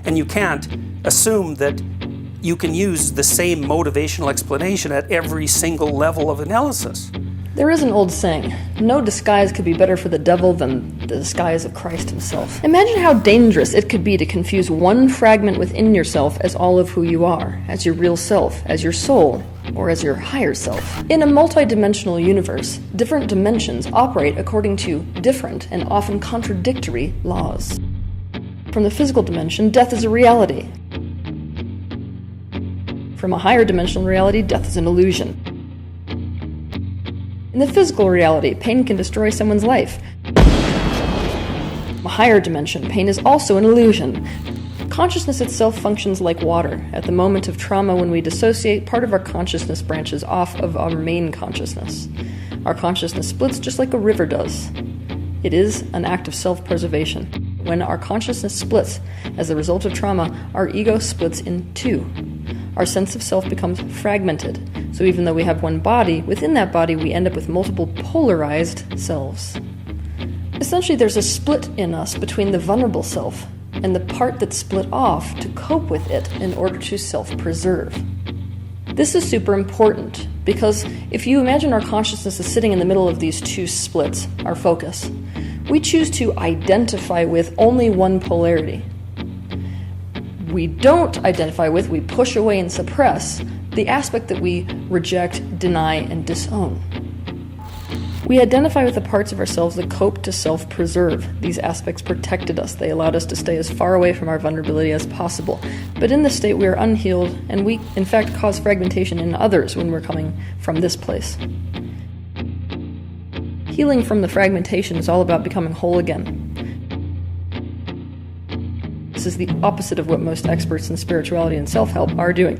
And you can't assume that you can use the same motivational explanation at every single level of analysis. There is an old saying, no disguise could be better for the devil than the disguise of Christ himself. Imagine how dangerous it could be to confuse one fragment within yourself as all of who you are, as your real self, as your soul, or as your higher self. In a multi-dimensional universe, different dimensions operate according to different and often contradictory laws. From the physical dimension, death is a reality. From a higher dimensional reality, death is an illusion. In the physical reality, pain can destroy someone's life. A higher dimension, pain is also an illusion. Consciousness itself functions like water. At the moment of trauma, when we dissociate, part of our consciousness branches off of our main consciousness. Our consciousness splits just like a river does. It is an act of self-preservation. When our consciousness splits as a result of trauma, our ego splits in two. Our sense of self becomes fragmented. So even though we have one body, within that body we end up with multiple polarized selves. Essentially, there's a split in us between the vulnerable self and the part that's split off to cope with it in order to self-preserve. This is super important because if you imagine our consciousness is sitting in the middle of these two splits, our focus, we choose to identify with only one polarity. We don't identify with, we push away and suppress the aspect that we reject, deny, and disown. We identify with the parts of ourselves that cope to self-preserve. These aspects protected us. They allowed us to stay as far away from our vulnerability as possible. But in this state, we are unhealed, and we, in fact, cause fragmentation in others when we're coming from this place. Healing from the fragmentation is all about becoming whole again. This is the opposite of what most experts in spirituality and self-help are doing.